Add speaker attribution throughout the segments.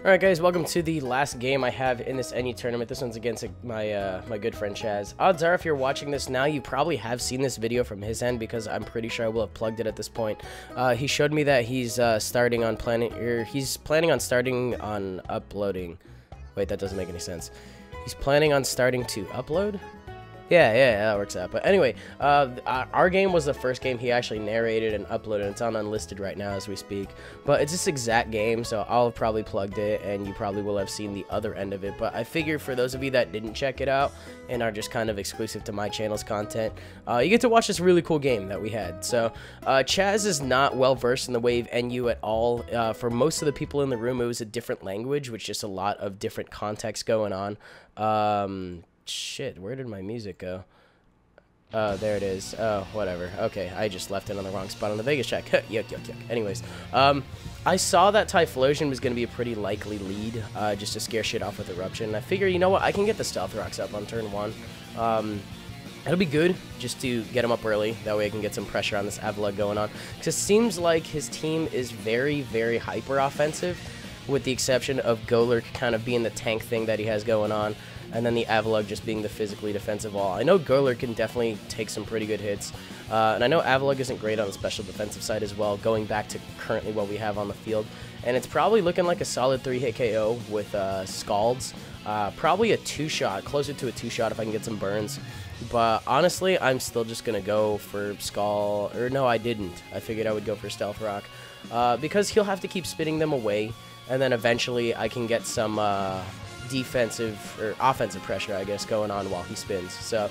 Speaker 1: Alright guys, welcome to the last game I have in this NU tournament. This one's against my my good friend Chaz. Odds are if you're watching this now, you probably have seen this video from his end because I'm pretty sure I will have plugged it at this point. He showed me that he's planning on starting on uploading. Wait, that doesn't make any sense. He's planning on starting to upload? Yeah, that works out. But anyway, our game was the first game he actually narrated and uploaded. It's on unlisted right now as we speak. But it's this exact game, so I'll have probably plugged it, and you probably will have seen the other end of it. But I figured for those of you that didn't check it out and are just kind of exclusive to my channel's content, you get to watch this really cool game that we had. So Chaz is not well-versed in the way of NU at all. For most of the people in the room, it was a different language, with just a lot of different context going on. Shit, where did my music go? There it is. Oh, whatever. Okay, I just left it on the wrong spot on the Vegas track. Yuck. Anyways, I saw that Typhlosion was going to be a pretty likely lead, just to scare shit off with Eruption. I figure, you know what, I can get the Stealth Rocks up on turn 1. It'll be good just to get him up early. That way I can get some pressure on this Avalugg going on. Because it seems like his team is very, very hyper-offensive, with the exception of Golurk kind of being the tank thing that he has going on, and then the Avalugg just being the physically defensive wall. I know Golurk can definitely take some pretty good hits, and I know Avalugg isn't great on the special defensive side as well, going back to currently what we have on the field. And it's probably looking like a solid 3-hit KO with Scalds. Probably a 2-shot, closer to a 2-shot if I can get some burns. But honestly, I'm still just going to go for Scald, or no, I didn't. I figured I would go for Stealth Rock, because he'll have to keep spinning them away, and then eventually I can get some defensive or offensive pressure, I guess, going on while he spins. So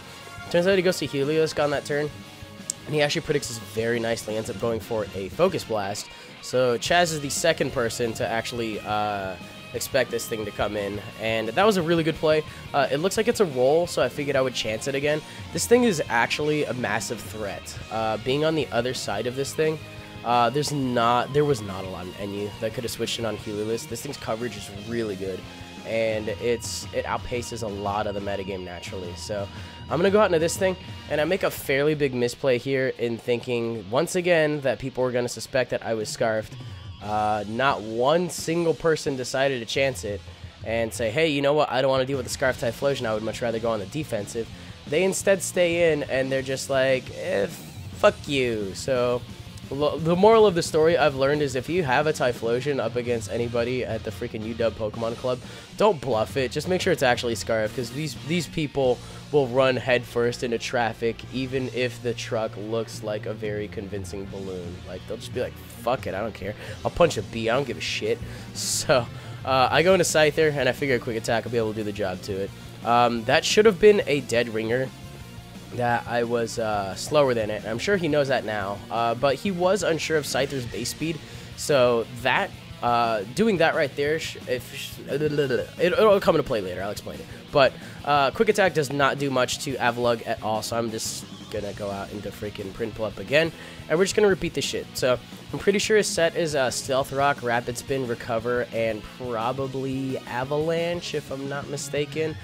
Speaker 1: turns out he goes to Helios on that turn, and he actually predicts this very nicely, ends up going for a Focus Blast. So Chaz is the second person to actually expect this thing to come in, and that was a really good play. It looks like it's a roll, so I figured I would chance it again. This thing is actually a massive threat. Being on the other side of this thing, there was not a lot of NU that could have switched in on Helios. This thing's coverage is really good, and it outpaces a lot of the metagame naturally. So I'm going to go out into this thing, and I make a fairly big misplay here in thinking, once again, that people were going to suspect that I was Scarfed. Not one single person decided to chance it and say, hey, you know what, I don't want to deal with the Scarf Typhlosion, I would much rather go on the defensive. They instead stay in, and they're just like, fuck you. So the moral of the story I've learned is if you have a Typhlosion up against anybody at the freaking UW Pokemon Club, don't bluff it. Just make sure it's actually Scarf, because these people will run headfirst into traffic even if the truck looks like a very convincing balloon. Like, they'll just be like, fuck it, I don't care. I'll punch a bee, I don't give a shit. So I go into Scyther, and I figure a Quick Attack will be able to do the job to it. That should have been a dead ringer, that I was slower than it. I'm sure he knows that now, but he was unsure of Scyther's base speed, so that doing that right there, it'll come into play later, I'll explain it. But Quick Attack does not do much to Avalugg at all, so I'm just gonna go out into freaking Print Pull Up again, and we're just gonna repeat this shit. So I'm pretty sure his set is Stealth Rock, Rapid Spin, Recover, and probably Avalanche, if I'm not mistaken.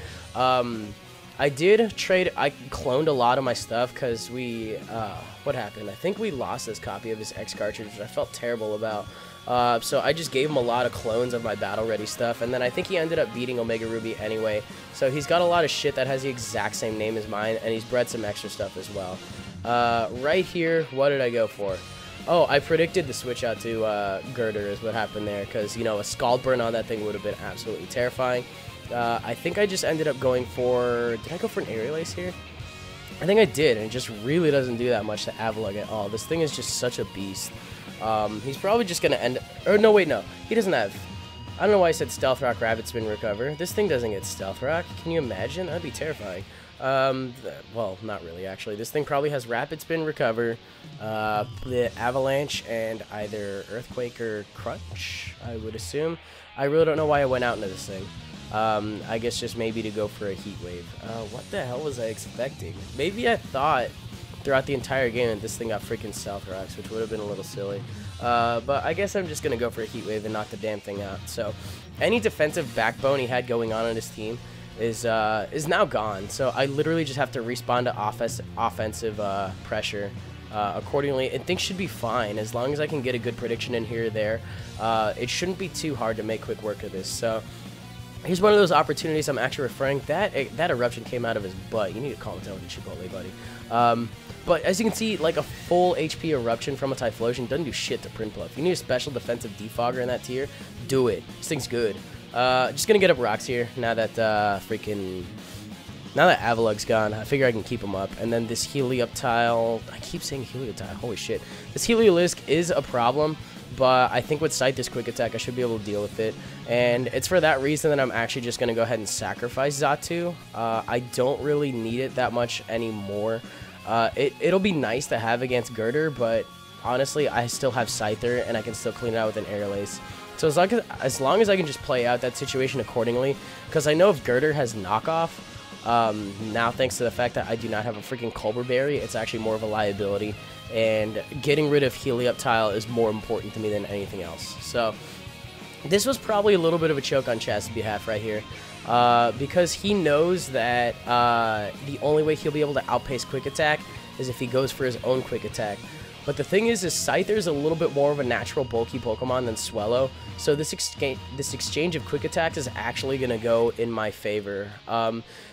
Speaker 1: I did trade, I cloned a lot of my stuff because what happened? I think we lost this copy of his X cartridge, which I felt terrible about. So I just gave him a lot of clones of my Battle Ready stuff, and then I think he ended up beating Omega Ruby anyway. So he's got a lot of shit that has the exact same name as mine, and he's bred some extra stuff as well. Right here, what did I go for? Oh, I predicted the switch out to Girder is what happened there, because, you know, a Scald Burn on that thing would have been absolutely terrifying. I think I just ended up going for... Did I go for an Aerial Ace here? I think I did, and it just really doesn't do that much to Avalugg at all. This thing is just such a beast. He's probably just going to end... Or no, wait, no. He doesn't have... I don't know why I said Stealth Rock, Rapid Spin, Recover. This thing doesn't get Stealth Rock. Can you imagine? That'd be terrifying. Well, not really, actually. This thing probably has Rapid Spin, Recover, the Avalanche, and either Earthquake or Crunch, I would assume. I really don't know why I went out into this thing. I guess just maybe to go for a Heat Wave. What the hell was I expecting? Maybe I thought throughout the entire game that this thing got freaking Stealth Rocks, which would have been a little silly. But I guess I'm just going to go for a Heat Wave and knock the damn thing out. So any defensive backbone he had going on his team is now gone. So I literally just have to respawn to offensive pressure accordingly, and things should be fine as long as I can get a good prediction in here or there. It shouldn't be too hard to make quick work of this. So here's one of those opportunities I'm actually referring. That eruption came out of his butt. You need to calm down with Chipotle, buddy. But as you can see, like a full HP eruption from a Typhlosion doesn't do shit to Prinplup. If you need a special defensive defogger in that tier, do it. This thing's good. Just gonna get up rocks here now that now that Avalug's gone. I figure I can keep him up. And then this Helioptile, I keep saying Helioptile, holy shit. This Heliolisk is a problem, but I think with Scyther's quick attack, I should be able to deal with it. And it's for that reason that I'm actually just going to go ahead and sacrifice Xatu. I don't really need it that much anymore. It'll be nice to have against Girder, but honestly, I still have Scyther, and I can still clean it out with an Air Lace. So as long as I can just play out that situation accordingly, because I know if Girder has knockoff, now thanks to the fact that I do not have a freaking Culber Berry, it's actually more of a liability, and getting rid of Helioptile is more important to me than anything else. So this was probably a little bit of a choke on Chaz's behalf right here, because he knows that the only way he'll be able to outpace Quick Attack is if he goes for his own Quick Attack. But the thing is Scyther's a little bit more of a natural bulky Pokemon than Swellow, so this exchange of Quick Attacks is actually going to go in my favor.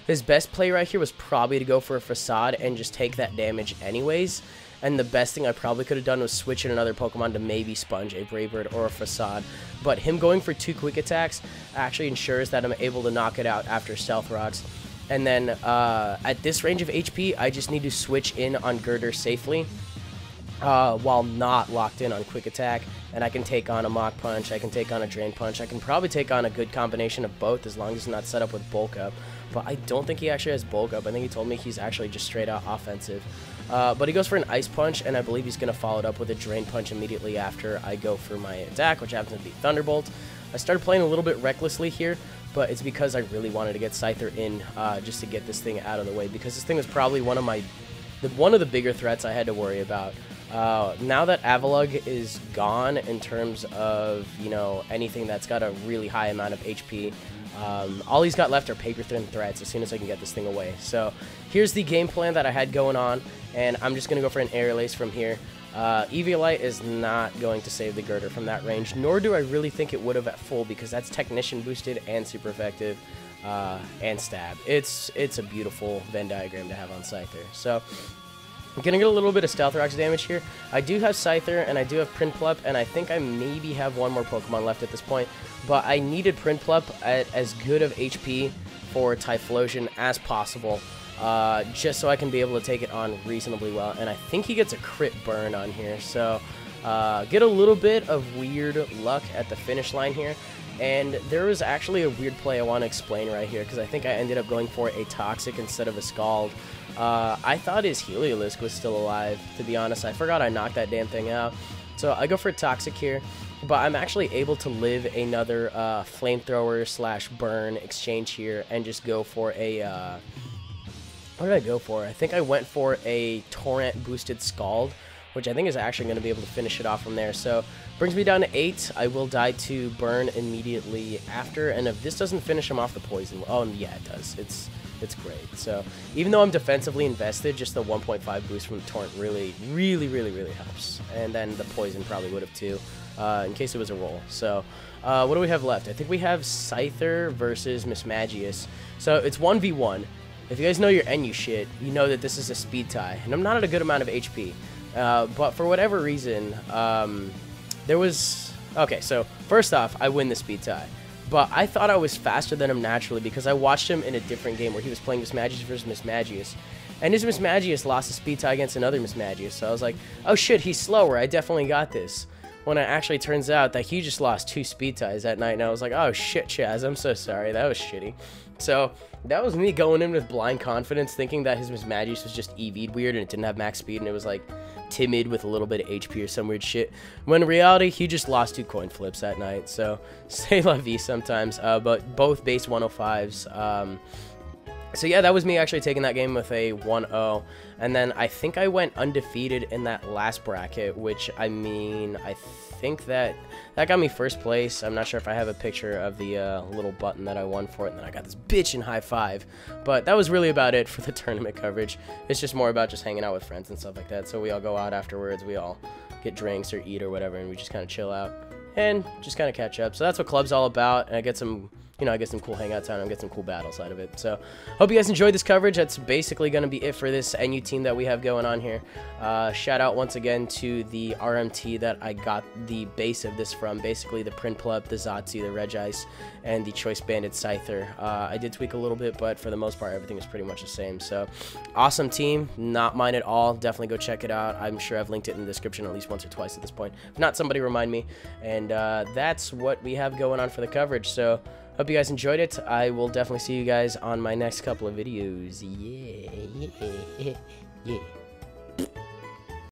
Speaker 1: His best play right here was probably to go for a Facade and just take that damage anyways, and the best thing I probably could have done was switch in another Pokemon to maybe Sponge, a Brave Bird, or a Facade. But him going for 2 Quick Attacks actually ensures that I'm able to knock it out after Stealth Rocks. And then at this range of HP, I just need to switch in on Girder safely, while not locked in on Quick Attack, and I can take on a Mach Punch, I can take on a Drain Punch, I can probably take on a good combination of both as long as he's not set up with Bulk Up, but I don't think he actually has Bulk Up. I think he told me he's actually just straight out offensive. But he goes for an Ice Punch, and I believe he's going to follow it up with a Drain Punch immediately after I go for my attack, which happens to be Thunderbolt. I started playing a little bit recklessly here, but it's because I really wanted to get Scyther in just to get this thing out of the way, because this thing was probably one of the bigger threats I had to worry about. Now that Avalug is gone in terms of, you know, anything that's got a really high amount of HP, all he's got left are Paper Thin threats as soon as I can get this thing away. So here's the game plan that I had going on, and I'm just going to go for an Air Lace from here. Eviolite is not going to save the Girder from that range, nor do I really think it would have at full, because that's Technician boosted and super effective, and Stab. It's a beautiful Venn diagram to have on Scyther. So I'm going to get a little bit of Stealth Rocks damage here. I do have Scyther, and I do have Prinplup, and I think I maybe have one more Pokemon left at this point. But I needed Prinplup at as good of HP for Typhlosion as possible, just so I can be able to take it on reasonably well. And I think he gets a crit burn on here, so get a little bit of weird luck at the finish line here. And there was actually a weird play I want to explain right here, because I think I ended up going for a Toxic instead of a Scald. I thought his Heliolisk was still alive, to be honest. I forgot I knocked that damn thing out. So I go for a Toxic here, but I'm actually able to live another Flamethrower slash Burn exchange here and just go for a... what did I go for? I think I went for a Torrent boosted Scald, which I think is actually going to be able to finish it off from there. So brings me down to 8. I will die to Burn immediately after, and if this doesn't finish him off, the Poison... Oh, yeah, it does. It's great. So even though I'm defensively invested, just the 1.5 boost from Torrent really helps. And then the Poison probably would have too, in case it was a roll. So what do we have left? I think we have Scyther versus Mismagius. So it's 1v1. If you guys know your NU shit, you know that this is a speed tie, and I'm not at a good amount of HP. But for whatever reason, there was... Okay, so first off, I win the speed tie. But I thought I was faster than him naturally, because I watched him in a different game where he was playing Mismagius versus Mismagius. And his Mismagius lost a speed tie against another Mismagius. So I was like, oh shit, he's slower. I definitely got this. When it actually turns out that he just lost 2 speed ties that night. And I was like, oh shit, Chaz, I'm so sorry. That was shitty. So that was me going in with blind confidence, thinking that his Mismagius was just EV'd weird and it didn't have max speed, and it was like timid with a little bit of HP or some weird shit. When in reality, he just lost 2 coin flips that night. So say la vie sometimes, but both base 105s. So yeah, that was me actually taking that game with a 1-0, and then I think I went undefeated in that last bracket, which, I mean, I think that got me first place. I'm not sure if I have a picture of the little button that I won for it, and then I got this bitchin' high five. But that was really about it for the tournament coverage. It's just more about just hanging out with friends and stuff like that. So we all go out afterwards, we all get drinks or eat or whatever, and we just kind of chill out and just kind of catch up. So that's what club's all about, and I get some, you know, I get some cool hangout time and get some cool battles out of it. So hope you guys enjoyed this coverage. That's basically going to be it for this NU team that we have going on here. Shout out once again to the RMT that I got the base of this from, basically the Prinplup, the Zotzi, the Regice, and the Choice Banded Scyther. I did tweak a little bit, but for the most part everything is pretty much the same. So awesome team, not mine at all. Definitely go check it out. I'm sure I've linked it in the description at least once or twice at this point. If not, somebody remind me. And that's what we have going on for the coverage. So hope you guys enjoyed it. I will definitely see you guys on my next couple of videos. Yeah.